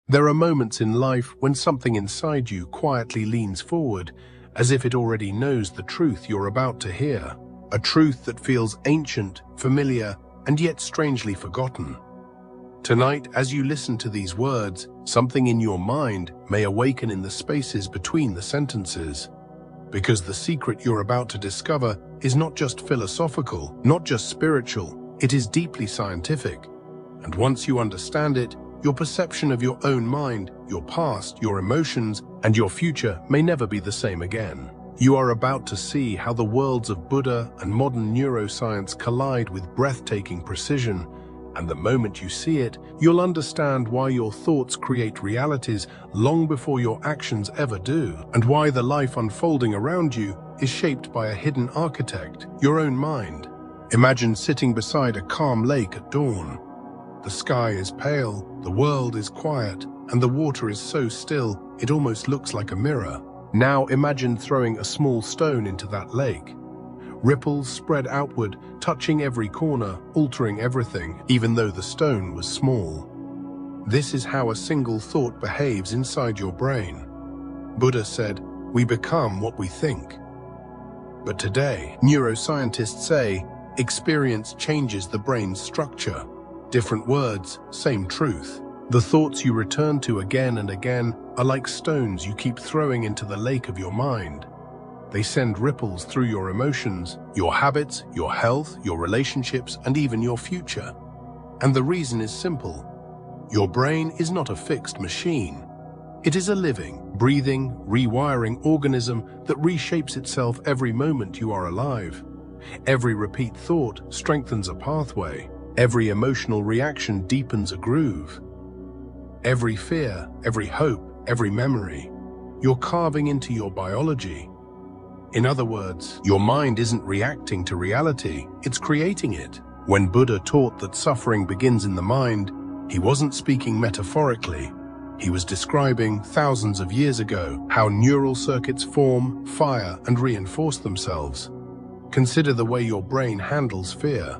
There are moments in life when something inside you quietly leans forward, as if it already knows the truth you're about to hear. A truth that feels ancient, familiar, and yet strangely forgotten. Tonight, as you listen to these words, something in your mind may awaken in the spaces between the sentences. Because the secret you're about to discover is not just philosophical, not just spiritual, it is deeply scientific. And once you understand it, your perception of your own mind, your past, your emotions, and your future may never be the same again. You are about to see how the worlds of Buddha and modern neuroscience collide with breathtaking precision, and the moment you see it, you'll understand why your thoughts create realities long before your actions ever do, and why the life unfolding around you is shaped by a hidden architect, your own mind. Imagine sitting beside a calm lake at dawn. The sky is pale, the world is quiet, and the water is so still it almost looks like a mirror. Now imagine throwing a small stone into that lake. Ripples spread outward, touching every corner, altering everything, even though the stone was small. This is how a single thought behaves inside your brain. Buddha said, "We become what we think." But today, neuroscientists say, experience changes the brain's structure. Different words, same truth. The thoughts you return to again and again are like stones you keep throwing into the lake of your mind. They send ripples through your emotions, your habits, your health, your relationships, and even your future. And the reason is simple. Your brain is not a fixed machine. It is a living, breathing, rewiring organism that reshapes itself every moment you are alive. Every repeat thought strengthens a pathway. Every emotional reaction deepens a groove. Every fear, every hope, every memory, you're carving into your biology. In other words, your mind isn't reacting to reality, it's creating it. When Buddha taught that suffering begins in the mind, he wasn't speaking metaphorically. He was describing, thousands of years ago, how neural circuits form, fire, and reinforce themselves. Consider the way your brain handles fear.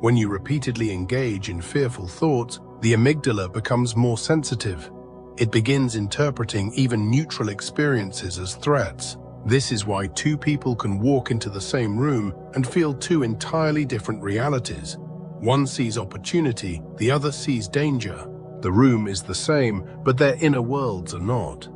When you repeatedly engage in fearful thoughts, the amygdala becomes more sensitive. It begins interpreting even neutral experiences as threats. This is why two people can walk into the same room and feel two entirely different realities. One sees opportunity, the other sees danger. The room is the same, but their inner worlds are not.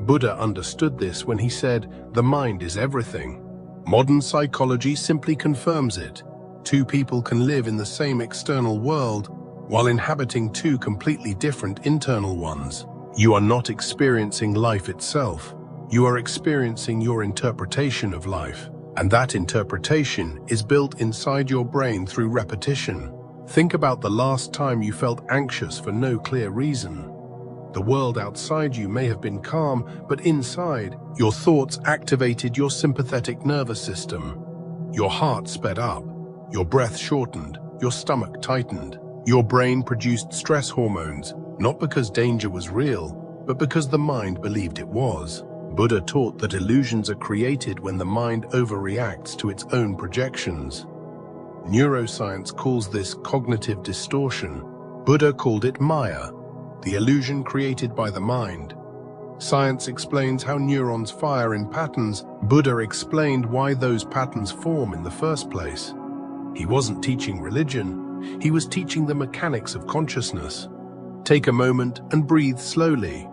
Buddha understood this when he said, "The mind is everything." Modern psychology simply confirms it. Two people can live in the same external world while inhabiting two completely different internal ones. You are not experiencing life itself. You are experiencing your interpretation of life. And that interpretation is built inside your brain through repetition. Think about the last time you felt anxious for no clear reason. The world outside you may have been calm, but inside, your thoughts activated your sympathetic nervous system. Your heart sped up. Your breath shortened, your stomach tightened. Your brain produced stress hormones, not because danger was real, but because the mind believed it was. Buddha taught that illusions are created when the mind overreacts to its own projections. Neuroscience calls this cognitive distortion. Buddha called it Maya, the illusion created by the mind. Science explains how neurons fire in patterns. Buddha explained why those patterns form in the first place. He wasn't teaching religion, he was teaching the mechanics of consciousness. Take a moment and breathe slowly.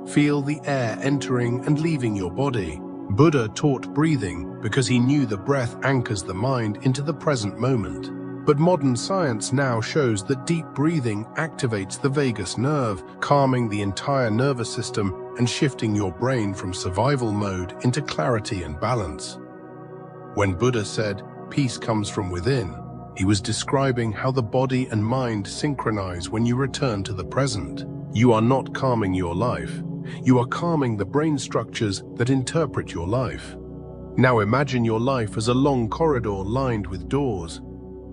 Feel the air entering and leaving your body. Buddha taught breathing because he knew the breath anchors the mind into the present moment. But modern science now shows that deep breathing activates the vagus nerve, calming the entire nervous system and shifting your brain from survival mode into clarity and balance. When Buddha said, "Peace comes from within," he was describing how the body and mind synchronize when you return to the present. You are not calming your life. You are calming the brain structures that interpret your life. Now imagine your life as a long corridor lined with doors.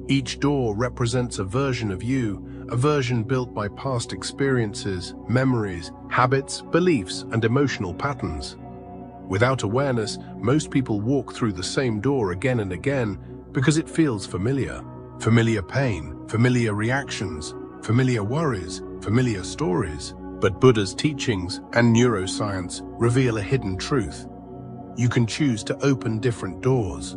Each door represents a version of you, a version built by past experiences, memories, habits, beliefs, and emotional patterns. Without awareness, most people walk through the same door again and again because it feels familiar. Familiar pain, familiar reactions, familiar worries, familiar stories. But Buddha's teachings and neuroscience reveal a hidden truth. You can choose to open different doors.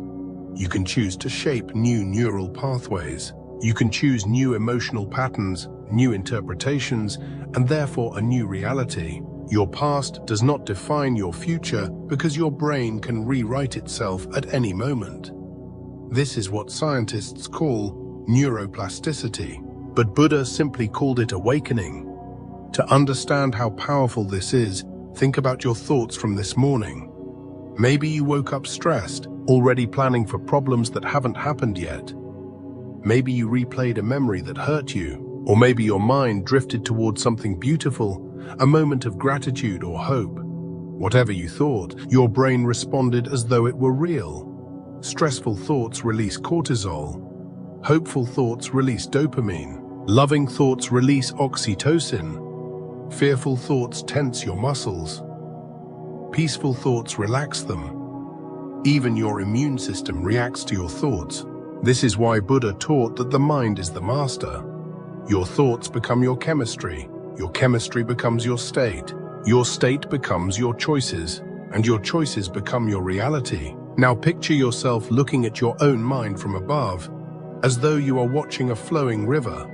You can choose to shape new neural pathways. You can choose new emotional patterns, new interpretations, and therefore a new reality. Your past does not define your future because your brain can rewrite itself at any moment. This is what scientists call neuroplasticity, but Buddha simply called it awakening. To understand how powerful this is, think about your thoughts from this morning. Maybe you woke up stressed, already planning for problems that haven't happened yet. Maybe you replayed a memory that hurt you, or maybe your mind drifted towards something beautiful, a moment of gratitude or hope. Whatever you thought, your brain responded as though it were real. Stressful thoughts release cortisol. Hopeful thoughts release dopamine. Loving thoughts release oxytocin. Fearful thoughts tense your muscles. Peaceful thoughts relax them. Even your immune system reacts to your thoughts. This is why Buddha taught that the mind is the master. Your thoughts become your chemistry becomes your state becomes your choices, and your choices become your reality. Now picture yourself looking at your own mind from above, as though you are watching a flowing river.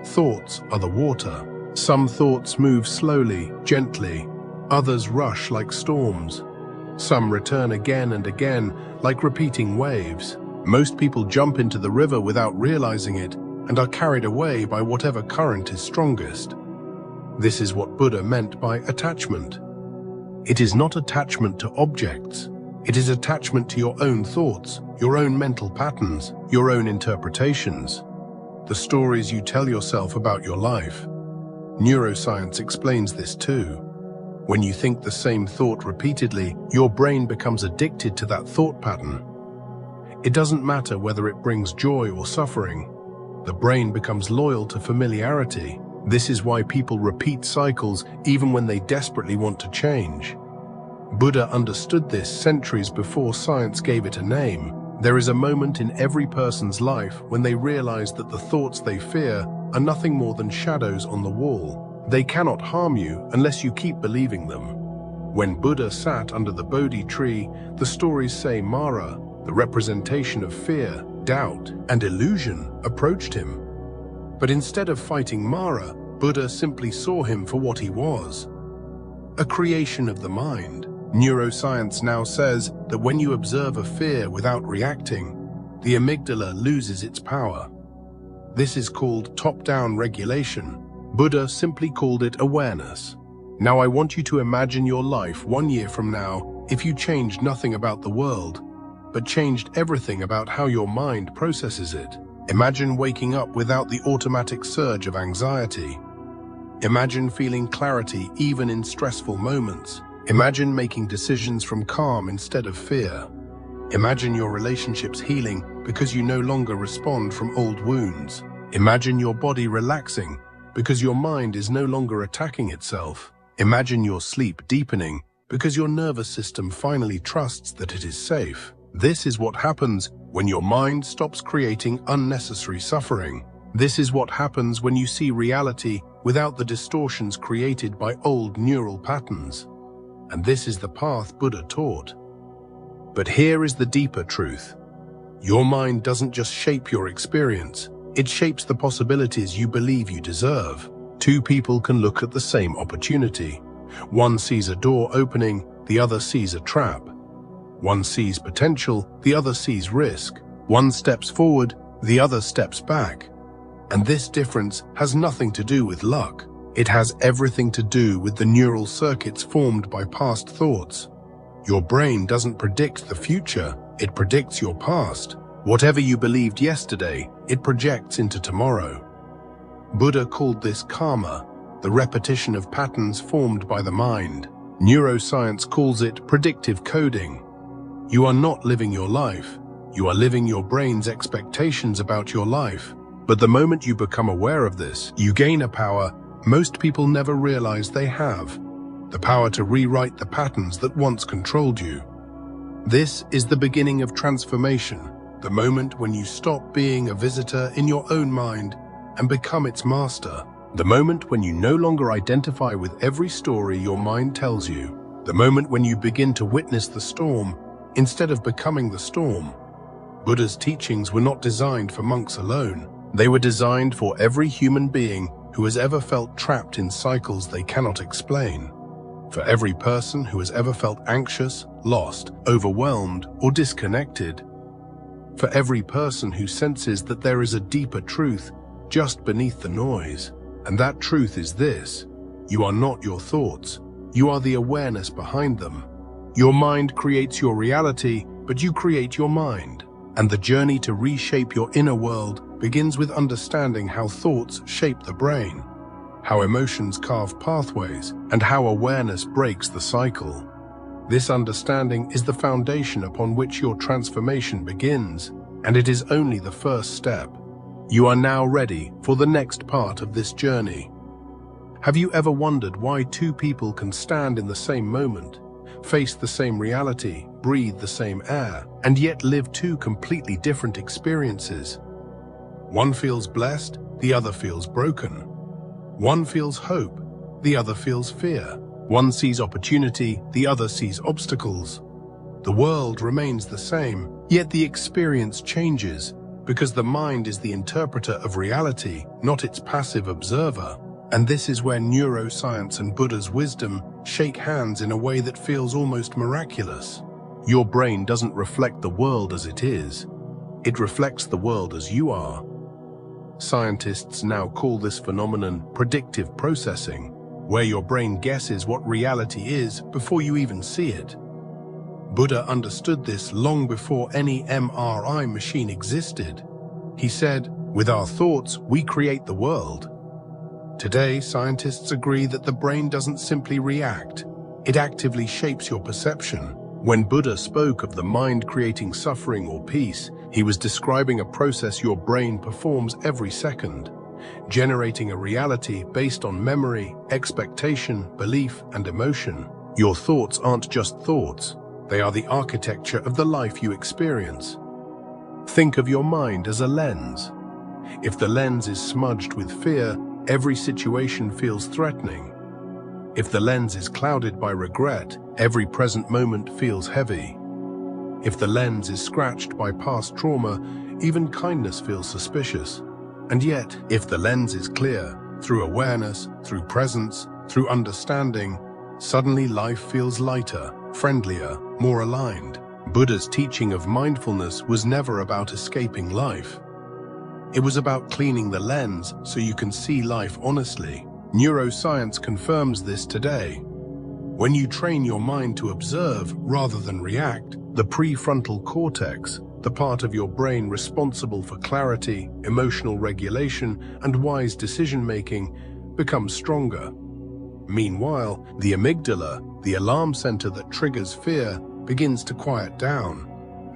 Thoughts are the water. Some thoughts move slowly, gently. Others rush like storms. Some return again and again, like repeating waves. Most people jump into the river without realizing it and are carried away by whatever current is strongest. This is what Buddha meant by attachment. It is not attachment to objects. It is attachment to your own thoughts, your own mental patterns, your own interpretations, the stories you tell yourself about your life. Neuroscience explains this too. When you think the same thought repeatedly, your brain becomes addicted to that thought pattern. It doesn't matter whether it brings joy or suffering. The brain becomes loyal to familiarity. This is why people repeat cycles even when they desperately want to change. Buddha understood this centuries before science gave it a name. There is a moment in every person's life when they realize that the thoughts they fear are nothing more than shadows on the wall. They cannot harm you unless you keep believing them. When Buddha sat under the Bodhi tree, the stories say Mara, the representation of fear, doubt, and illusion, approached him. But instead of fighting Mara, Buddha simply saw him for what he was, a creation of the mind. Neuroscience now says that when you observe a fear without reacting, the amygdala loses its power. This is called top-down regulation. Buddha simply called it awareness. Now I want you to imagine your life 1 year from now if you changed nothing about the world, but changed everything about how your mind processes it. Imagine waking up without the automatic surge of anxiety. Imagine feeling clarity even in stressful moments. Imagine making decisions from calm instead of fear. Imagine your relationships healing because you no longer respond from old wounds. Imagine your body relaxing because your mind is no longer attacking itself. Imagine your sleep deepening because your nervous system finally trusts that it is safe. This is what happens when your mind stops creating unnecessary suffering. This is what happens when you see reality without the distortions created by old neural patterns. And this is the path Buddha taught. But here is the deeper truth. Your mind doesn't just shape your experience, it shapes the possibilities you believe you deserve. Two people can look at the same opportunity. One sees a door opening, the other sees a trap. One sees potential, the other sees risk. One steps forward, the other steps back. And this difference has nothing to do with luck. It has everything to do with the neural circuits formed by past thoughts. Your brain doesn't predict the future, it predicts your past. Whatever you believed yesterday, it projects into tomorrow. Buddha called this karma, the repetition of patterns formed by the mind. Neuroscience calls it predictive coding. You are not living your life, you are living your brain's expectations about your life. But the moment you become aware of this, you gain a power most people never realize they have. The power to rewrite the patterns that once controlled you. This is the beginning of transformation, the moment when you stop being a visitor in your own mind and become its master. The moment when you no longer identify with every story your mind tells you. The moment when you begin to witness the storm instead of becoming the storm. Buddha's teachings were not designed for monks alone. They were designed for every human being who has ever felt trapped in cycles they cannot explain. For every person who has ever felt anxious, lost, overwhelmed, or disconnected. For every person who senses that there is a deeper truth just beneath the noise. And that truth is this: you are not your thoughts. You are the awareness behind them. Your mind creates your reality, but you create your mind. And the journey to reshape your inner world begins with understanding how thoughts shape the brain, how emotions carve pathways, and how awareness breaks the cycle. This understanding is the foundation upon which your transformation begins, and it is only the first step. You are now ready for the next part of this journey. Have you ever wondered why two people can stand in the same moment, face the same reality, breathe the same air, and yet live two completely different experiences? One feels blessed, the other feels broken. One feels hope, the other feels fear. One sees opportunity, the other sees obstacles. The world remains the same, yet the experience changes, because the mind is the interpreter of reality, not its passive observer. And this is where neuroscience and Buddha's wisdom shake hands in a way that feels almost miraculous. Your brain doesn't reflect the world as it is. It reflects the world as you are. Scientists now call this phenomenon predictive processing, where your brain guesses what reality is before you even see it. Buddha understood this long before any MRI machine existed. He said, "With our thoughts, we create the world." Today, scientists agree that the brain doesn't simply react. It actively shapes your perception. When Buddha spoke of the mind creating suffering or peace, he was describing a process your brain performs every second, generating a reality based on memory, expectation, belief, and emotion. Your thoughts aren't just thoughts. They are the architecture of the life you experience. Think of your mind as a lens. If the lens is smudged with fear, every situation feels threatening. If the lens is clouded by regret, every present moment feels heavy. If the lens is scratched by past trauma, even kindness feels suspicious. And yet, if the lens is clear, through awareness, through presence, through understanding, suddenly life feels lighter, friendlier, more aligned. Buddha's teaching of mindfulness was never about escaping life. It was about cleaning the lens so you can see life honestly. Neuroscience confirms this today. When you train your mind to observe rather than react, the prefrontal cortex, the part of your brain responsible for clarity, emotional regulation, and wise decision-making, becomes stronger. Meanwhile, the amygdala, the alarm center that triggers fear, begins to quiet down.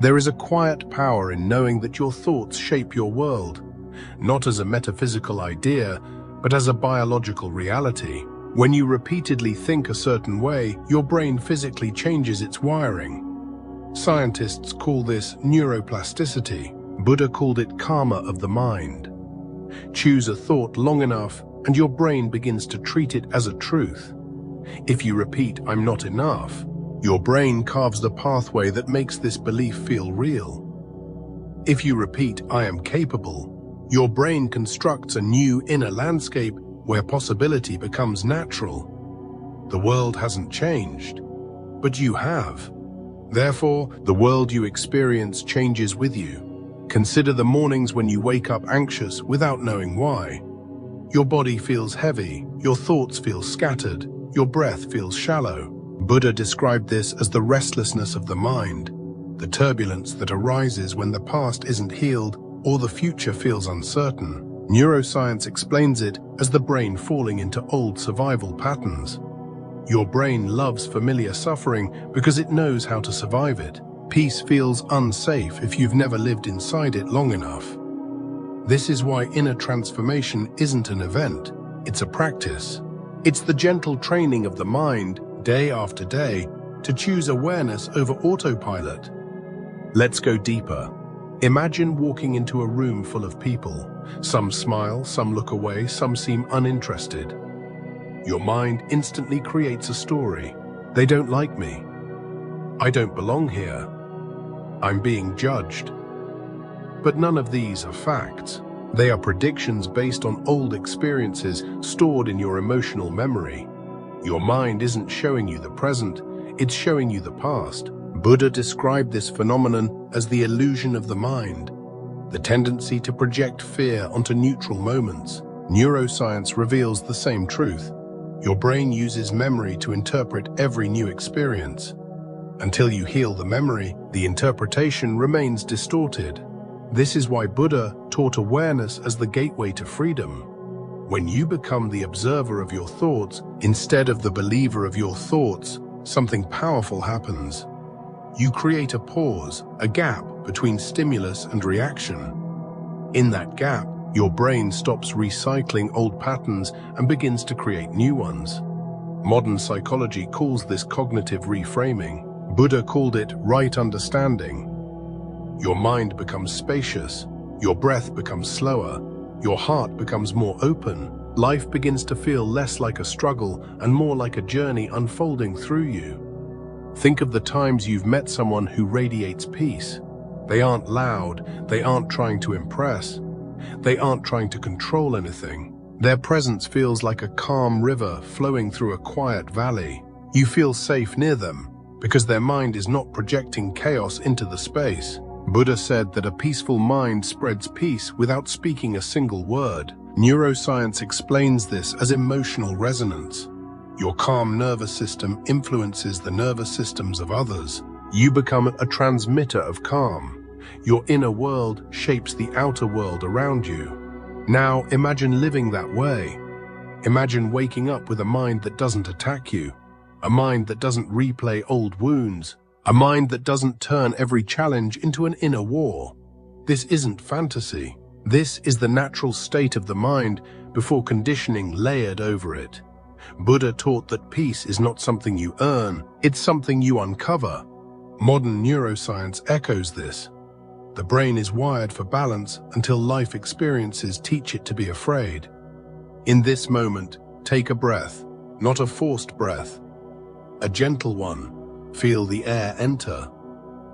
There is a quiet power in knowing that your thoughts shape your world, not as a metaphysical idea, but as a biological reality. When you repeatedly think a certain way, your brain physically changes its wiring. Scientists call this neuroplasticity. Buddha called it karma of the mind. Choose a thought long enough, and your brain begins to treat it as a truth. If you repeat, "I'm not enough," your brain carves the pathway that makes this belief feel real. If you repeat, "I am capable," your brain constructs a new inner landscape where possibility becomes natural. The world hasn't changed, but you have. Therefore, the world you experience changes with you. Consider the mornings when you wake up anxious without knowing why. Your body feels heavy, your thoughts feel scattered, your breath feels shallow. Buddha described this as the restlessness of the mind, the turbulence that arises when the past isn't healed or the future feels uncertain. Neuroscience explains it as the brain falling into old survival patterns. Your brain loves familiar suffering because it knows how to survive it. Peace feels unsafe if you've never lived inside it long enough. This is why inner transformation isn't an event, it's a practice. It's the gentle training of the mind, day after day, to choose awareness over autopilot. Let's go deeper. Imagine walking into a room full of people. Some smile, some look away, some seem uninterested. Your mind instantly creates a story. They don't like me. I don't belong here. I'm being judged. But none of these are facts. They are predictions based on old experiences stored in your emotional memory. Your mind isn't showing you the present, it's showing you the past. Buddha described this phenomenon as the illusion of the mind, the tendency to project fear onto neutral moments. Neuroscience reveals the same truth. Your brain uses memory to interpret every new experience. Until you heal the memory, the interpretation remains distorted. This is why Buddha taught awareness as the gateway to freedom. When you become the observer of your thoughts instead of the believer of your thoughts, something powerful happens. You create a pause, a gap between stimulus and reaction. In that gap, your brain stops recycling old patterns and begins to create new ones. Modern psychology calls this cognitive reframing. Buddha called it right understanding. Your mind becomes spacious, your breath becomes slower, your heart becomes more open. Life begins to feel less like a struggle and more like a journey unfolding through you. Think of the times you've met someone who radiates peace. They aren't loud, they aren't trying to impress, they aren't trying to control anything. Their presence feels like a calm river flowing through a quiet valley. You feel safe near them because their mind is not projecting chaos into the space. Buddha said that a peaceful mind spreads peace without speaking a single word. Neuroscience explains this as emotional resonance. Your calm nervous system influences the nervous systems of others. You become a transmitter of calm. Your inner world shapes the outer world around you. Now imagine living that way. Imagine waking up with a mind that doesn't attack you, a mind that doesn't replay old wounds, a mind that doesn't turn every challenge into an inner war. This isn't fantasy. This is the natural state of the mind before conditioning layered over it. Buddha taught that peace is not something you earn, it's something you uncover. Modern neuroscience echoes this. The brain is wired for balance until life experiences teach it to be afraid. In this moment, take a breath, not a forced breath, a gentle one. Feel the air enter.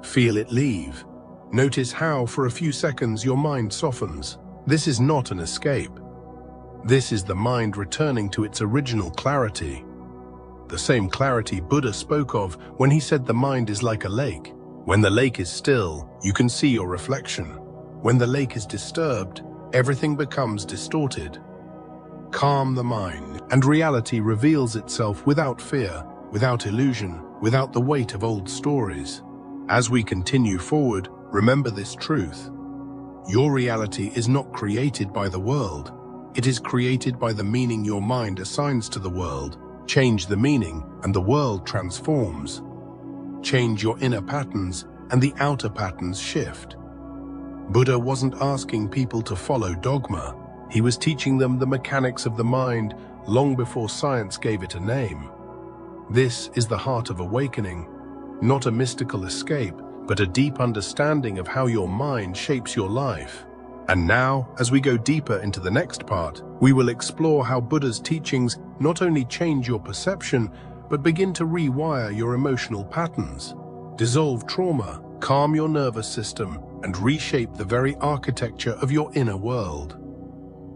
Feel it leave. Notice how, for a few seconds, your mind softens. This is not an escape. This is the mind returning to its original clarity. The same clarity Buddha spoke of when he said the mind is like a lake. When the lake is still, you can see your reflection. When the lake is disturbed, everything becomes distorted. Calm the mind, and reality reveals itself without fear, without illusion, without the weight of old stories. As we continue forward, remember this truth. Your reality is not created by the world. It is created by the meaning your mind assigns to the world. Change the meaning, and the world transforms. Change your inner patterns, and the outer patterns shift. Buddha wasn't asking people to follow dogma. He was teaching them the mechanics of the mind long before science gave it a name. This is the heart of awakening, not a mystical escape, but a deep understanding of how your mind shapes your life. And now, as we go deeper into the next part, we will explore how Buddha's teachings not only change your perception, but begin to rewire your emotional patterns, dissolve trauma, calm your nervous system, and reshape the very architecture of your inner world.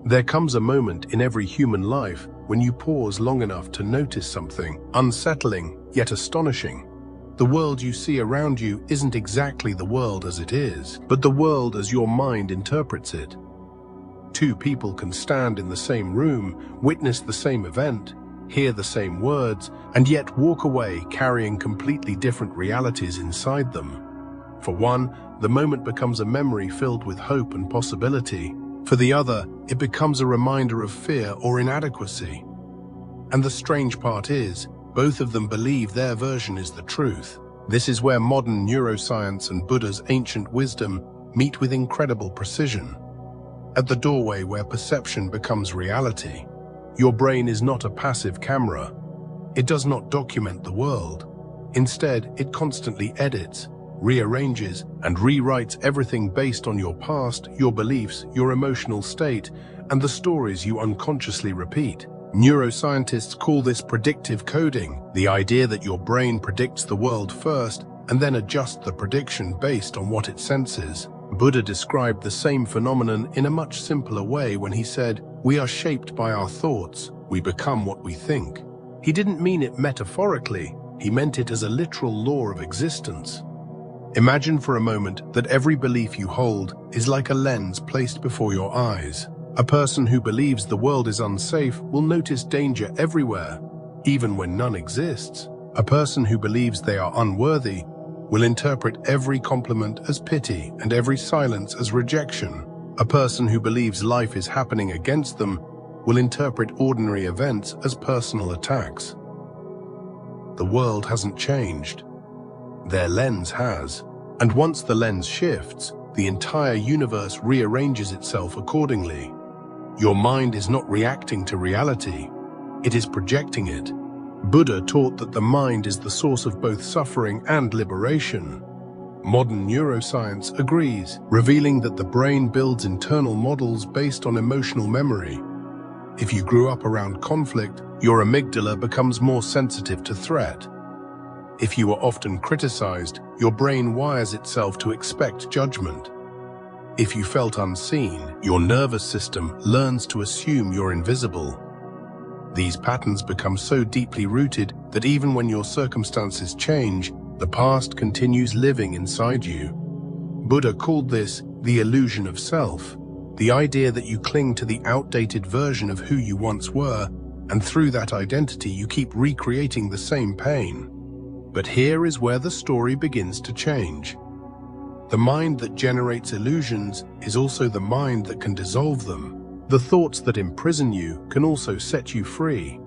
There comes a moment in every human life when you pause long enough to notice something unsettling yet astonishing. The world you see around you isn't exactly the world as it is, but the world as your mind interprets it. Two people can stand in the same room, witness the same event, hear the same words, and yet walk away carrying completely different realities inside them. For one, the moment becomes a memory filled with hope and possibility. For the other, it becomes a reminder of fear or inadequacy. And the strange part is, both of them believe their version is the truth. This is where modern neuroscience and Buddha's ancient wisdom meet with incredible precision. At the doorway where perception becomes reality, your brain is not a passive camera. It does not document the world. Instead, it constantly edits, rearranges, and rewrites everything based on your past, your beliefs, your emotional state, and the stories you unconsciously repeat. Neuroscientists call this predictive coding, the idea that your brain predicts the world first and then adjusts the prediction based on what it senses. Buddha described the same phenomenon in a much simpler way when he said, "We are shaped by our thoughts, we become what we think." He didn't mean it metaphorically, he meant it as a literal law of existence. Imagine for a moment that every belief you hold is like a lens placed before your eyes. A person who believes the world is unsafe will notice danger everywhere, even when none exists. A person who believes they are unworthy will interpret every compliment as pity and every silence as rejection. A person who believes life is happening against them will interpret ordinary events as personal attacks. The world hasn't changed. Their lens has. And once the lens shifts, the entire universe rearranges itself accordingly. Your mind is not reacting to reality, it is projecting it. Buddha taught that the mind is the source of both suffering and liberation. Modern neuroscience agrees, revealing that the brain builds internal models based on emotional memory. If you grew up around conflict, your amygdala becomes more sensitive to threat. If you are often criticized, your brain wires itself to expect judgment. If you felt unseen, your nervous system learns to assume you're invisible. These patterns become so deeply rooted that even when your circumstances change, the past continues living inside you. Buddha called this the illusion of self, the idea that you cling to the outdated version of who you once were, and through that identity you keep recreating the same pain. But here is where the story begins to change. The mind that generates illusions is also the mind that can dissolve them. The thoughts that imprison you can also set you free.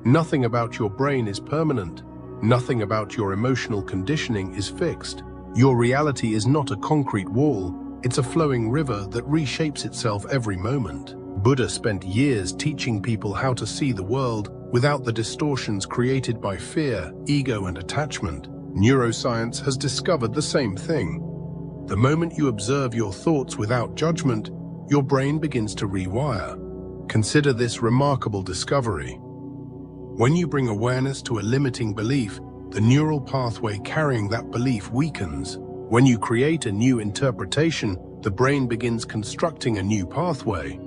Nothing about your brain is permanent. Nothing about your emotional conditioning is fixed. Your reality is not a concrete wall, it's a flowing river that reshapes itself every moment. Buddha spent years teaching people how to see the world without the distortions created by fear, ego, and attachment. Neuroscience has discovered the same thing. The moment you observe your thoughts without judgment, your brain begins to rewire. Consider this remarkable discovery. When you bring awareness to a limiting belief, the neural pathway carrying that belief weakens. When you create a new interpretation, the brain begins constructing a new pathway.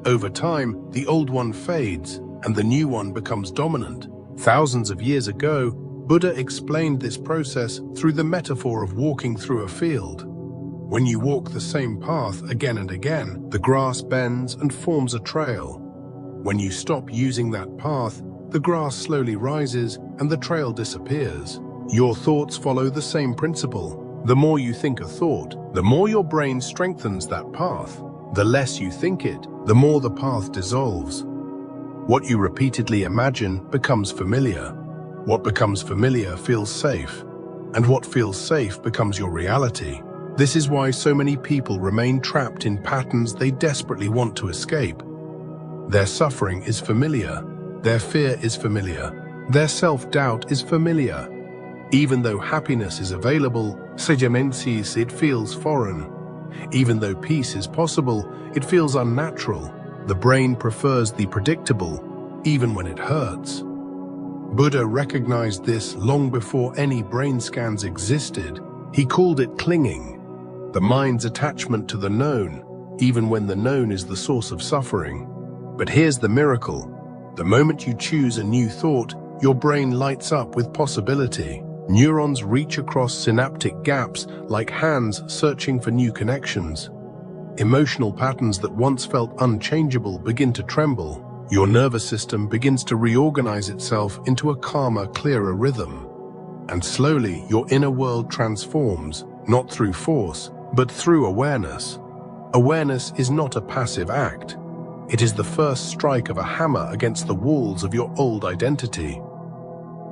Over time, the old one fades, and the new one becomes dominant. Thousands of years ago, Buddha explained this process through the metaphor of walking through a field. When you walk the same path again and again, the grass bends and forms a trail. When you stop using that path, the grass slowly rises and the trail disappears. Your thoughts follow the same principle. The more you think a thought, the more your brain strengthens that path. The less you think it, the more the path dissolves. What you repeatedly imagine becomes familiar. What becomes familiar feels safe, and what feels safe becomes your reality. This is why so many people remain trapped in patterns they desperately want to escape. Their suffering is familiar, their fear is familiar, their self-doubt is familiar. Even though happiness is available, it feels foreign. Even though peace is possible, it feels unnatural. The brain prefers the predictable, even when it hurts. Buddha recognized this long before any brain scans existed. He called it clinging, the mind's attachment to the known, even when the known is the source of suffering. But here's the miracle. The moment you choose a new thought, your brain lights up with possibility. Neurons reach across synaptic gaps like hands searching for new connections. Emotional patterns that once felt unchangeable begin to tremble. Your nervous system begins to reorganize itself into a calmer, clearer rhythm. And slowly, your inner world transforms, not through force, but through awareness. Awareness is not a passive act. It is the first strike of a hammer against the walls of your old identity.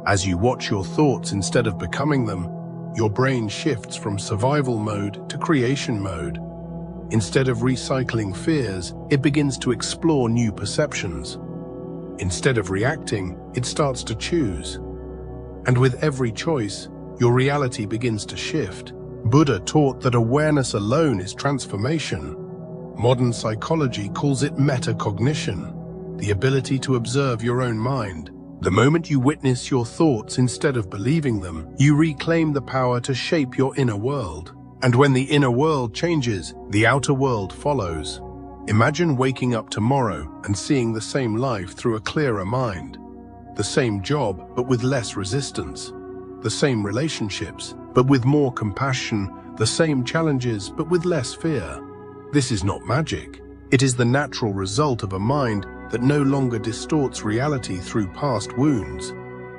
As you watch your thoughts instead of becoming them, your brain shifts from survival mode to creation mode. Instead of recycling fears, it begins to explore new perceptions. Instead of reacting, it starts to choose. And with every choice, your reality begins to shift. Buddha taught that awareness alone is transformation. Modern psychology calls it metacognition, the ability to observe your own mind. The moment you witness your thoughts instead of believing them, you reclaim the power to shape your inner world. And when the inner world changes, the outer world follows. Imagine waking up tomorrow and seeing the same life through a clearer mind. The same job, but with less resistance. The same relationships, but with more compassion. The same challenges, but with less fear. This is not magic. It is the natural result of a mind that no longer distorts reality through past wounds.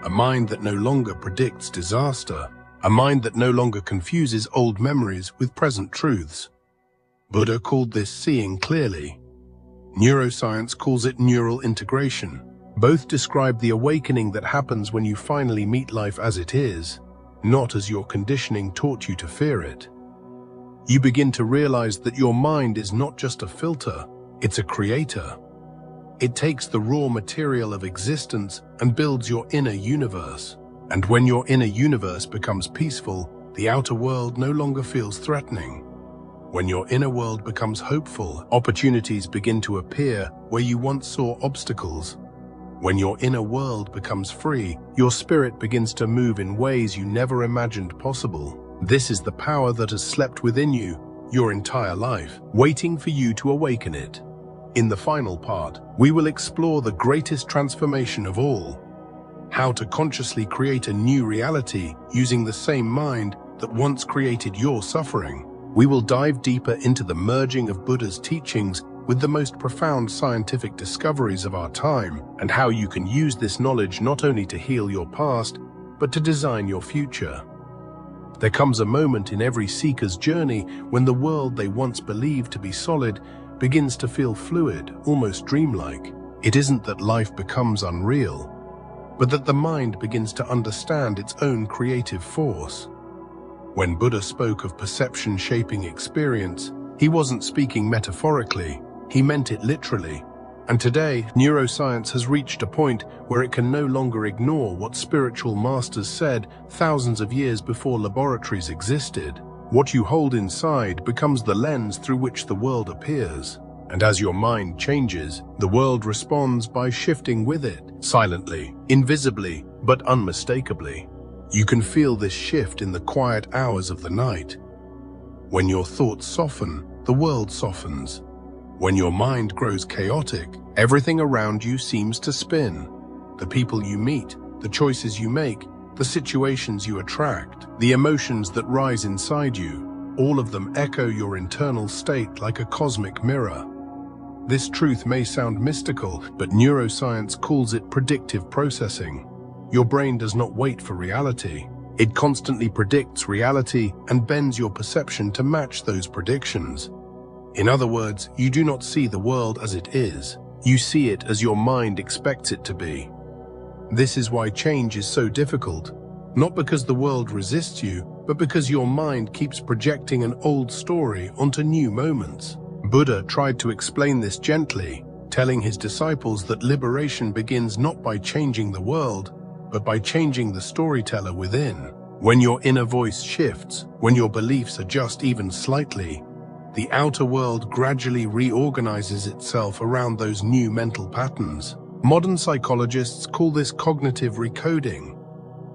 A mind that no longer predicts disaster. A mind that no longer confuses old memories with present truths. Buddha called this seeing clearly. Neuroscience calls it neural integration. Both describe the awakening that happens when you finally meet life as it is, not as your conditioning taught you to fear it. You begin to realize that your mind is not just a filter, it's a creator. It takes the raw material of existence and builds your inner universe. And when your inner universe becomes peaceful, the outer world no longer feels threatening. When your inner world becomes hopeful, opportunities begin to appear where you once saw obstacles. When your inner world becomes free, your spirit begins to move in ways you never imagined possible. This is the power that has slept within you your entire life, waiting for you to awaken it. In the final part, we will explore the greatest transformation of all: how to consciously create a new reality using the same mind that once created your suffering. We will dive deeper into the merging of Buddha's teachings with the most profound scientific discoveries of our time, and how you can use this knowledge not only to heal your past, but to design your future. There comes a moment in every seeker's journey when the world they once believed to be solid begins to feel fluid, almost dreamlike. It isn't that life becomes unreal, but that the mind begins to understand its own creative force. When Buddha spoke of perception shaping experience, he wasn't speaking metaphorically, he meant it literally. And today, neuroscience has reached a point where it can no longer ignore what spiritual masters said thousands of years before laboratories existed. What you hold inside becomes the lens through which the world appears. And as your mind changes, the world responds by shifting with it, silently, invisibly, but unmistakably. You can feel this shift in the quiet hours of the night. When your thoughts soften, the world softens. When your mind grows chaotic, everything around you seems to spin. The people you meet, the choices you make, the situations you attract, the emotions that rise inside you, all of them echo your internal state like a cosmic mirror. This truth may sound mystical, but neuroscience calls it predictive processing. Your brain does not wait for reality. It constantly predicts reality and bends your perception to match those predictions. In other words, you do not see the world as it is. You see it as your mind expects it to be. This is why change is so difficult. Not because the world resists you, but because your mind keeps projecting an old story onto new moments. Buddha tried to explain this gently, telling his disciples that liberation begins not by changing the world, but by changing the storyteller within. When your inner voice shifts, when your beliefs adjust even slightly, the outer world gradually reorganizes itself around those new mental patterns. Modern psychologists call this cognitive recoding.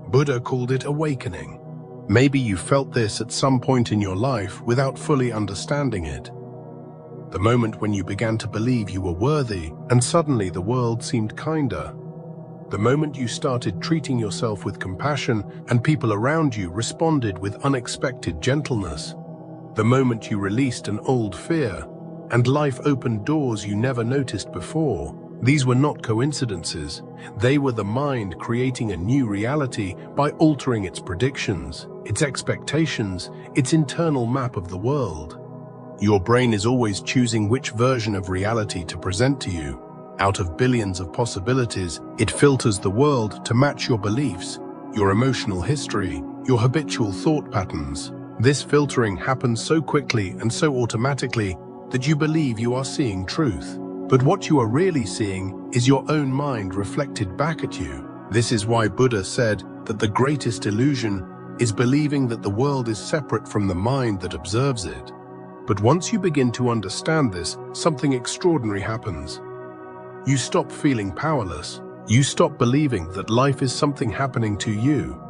Buddha called it awakening. Maybe you felt this at some point in your life without fully understanding it. The moment when you began to believe you were worthy, and suddenly the world seemed kinder. The moment you started treating yourself with compassion, and people around you responded with unexpected gentleness. The moment you released an old fear, and life opened doors you never noticed before. These were not coincidences. They were the mind creating a new reality by altering its predictions, its expectations, its internal map of the world. Your brain is always choosing which version of reality to present to you. Out of billions of possibilities, it filters the world to match your beliefs, your emotional history, your habitual thought patterns. This filtering happens so quickly and so automatically that you believe you are seeing truth. But what you are really seeing is your own mind reflected back at you. This is why Buddha said that the greatest illusion is believing that the world is separate from the mind that observes it. But once you begin to understand this, something extraordinary happens. You stop feeling powerless. You stop believing that life is something happening to you.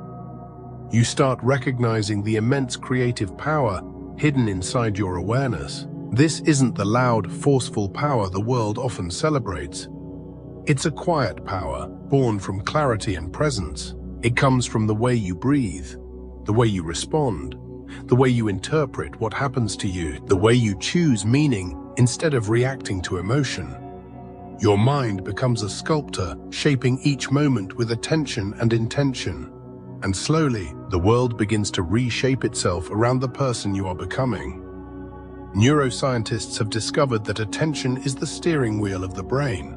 You start recognizing the immense creative power hidden inside your awareness. This isn't the loud, forceful power the world often celebrates. It's a quiet power, born from clarity and presence. It comes from the way you breathe, the way you respond, the way you interpret what happens to you, the way you choose meaning instead of reacting to emotion. Your mind becomes a sculptor, shaping each moment with attention and intention. And slowly, the world begins to reshape itself around the person you are becoming. Neuroscientists have discovered that attention is the steering wheel of the brain.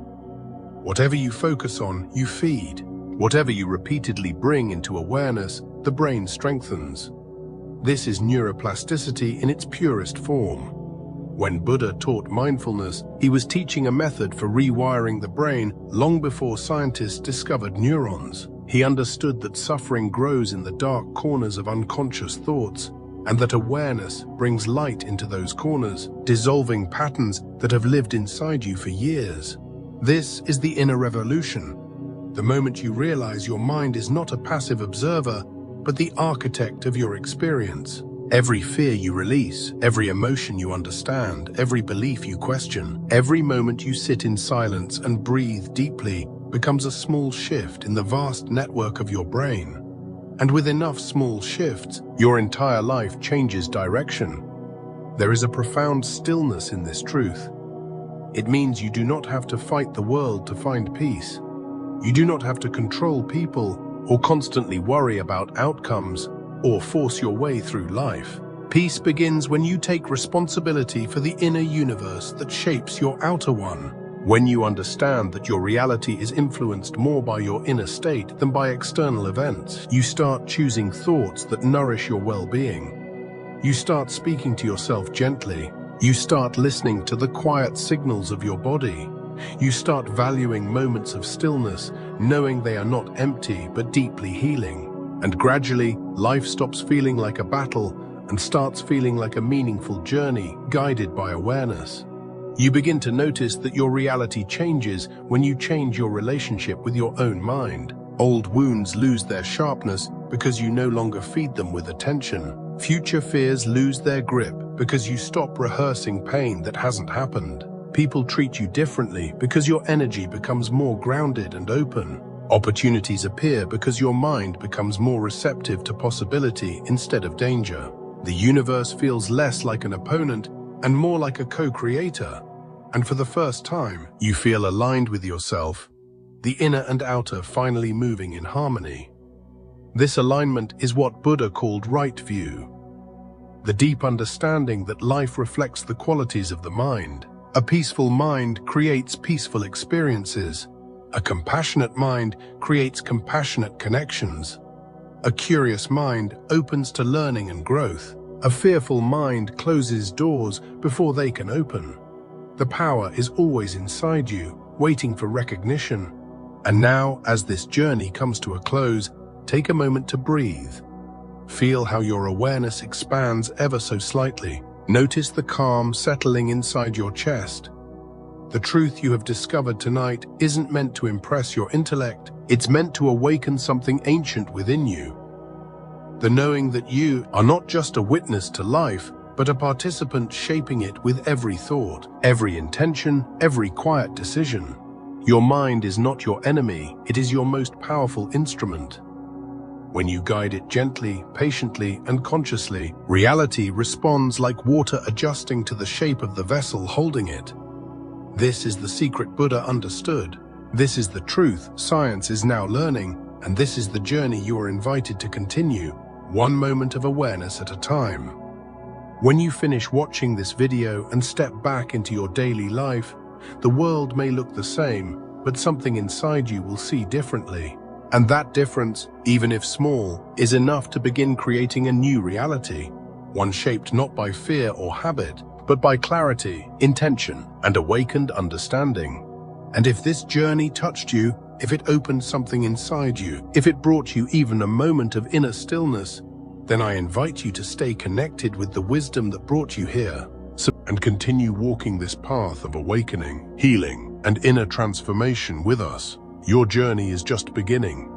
Whatever you focus on, you feed. Whatever you repeatedly bring into awareness, the brain strengthens. This is neuroplasticity in its purest form. When Buddha taught mindfulness, he was teaching a method for rewiring the brain long before scientists discovered neurons. He understood that suffering grows in the dark corners of unconscious thoughts, and that awareness brings light into those corners, dissolving patterns that have lived inside you for years. This is the inner revolution. The moment you realize your mind is not a passive observer, but the architect of your experience. Every fear you release, every emotion you understand, every belief you question, every moment you sit in silence and breathe deeply becomes a small shift in the vast network of your brain. And with enough small shifts, your entire life changes direction. There is a profound stillness in this truth. It means you do not have to fight the world to find peace. You do not have to control people or constantly worry about outcomes or force your way through life. Peace begins when you take responsibility for the inner universe that shapes your outer one. When you understand that your reality is influenced more by your inner state than by external events, you start choosing thoughts that nourish your well-being. You start speaking to yourself gently. You start listening to the quiet signals of your body. You start valuing moments of stillness, knowing they are not empty but deeply healing. And gradually, life stops feeling like a battle and starts feeling like a meaningful journey guided by awareness. You begin to notice that your reality changes when you change your relationship with your own mind. Old wounds lose their sharpness because you no longer feed them with attention. Future fears lose their grip because you stop rehearsing pain that hasn't happened. People treat you differently because your energy becomes more grounded and open. Opportunities appear because your mind becomes more receptive to possibility instead of danger. The universe feels less like an opponent and more like a co-creator. And for the first time, you feel aligned with yourself, the inner and outer finally moving in harmony. This alignment is what Buddha called right view, the deep understanding that life reflects the qualities of the mind. A peaceful mind creates peaceful experiences. A compassionate mind creates compassionate connections. A curious mind opens to learning and growth. A fearful mind closes doors before they can open. The power is always inside you, waiting for recognition. And now, as this journey comes to a close, take a moment to breathe. Feel how your awareness expands ever so slightly. Notice the calm settling inside your chest. The truth you have discovered tonight isn't meant to impress your intellect, it's meant to awaken something ancient within you. The knowing that you are not just a witness to life, but a participant shaping it with every thought, every intention, every quiet decision. Your mind is not your enemy, it is your most powerful instrument. When you guide it gently, patiently, and consciously, reality responds like water adjusting to the shape of the vessel holding it. This is the secret Buddha understood. This is the truth science is now learning, and this is the journey you are invited to continue, one moment of awareness at a time. When you finish watching this video and step back into your daily life, the world may look the same, but something inside you will see differently. And that difference, even if small, is enough to begin creating a new reality, one shaped not by fear or habit, but by clarity, intention, and awakened understanding. And if this journey touched you, if it opened something inside you, if it brought you even a moment of inner stillness, then I invite you to stay connected with the wisdom that brought you here and continue walking this path of awakening, healing, and inner transformation with us. Your journey is just beginning.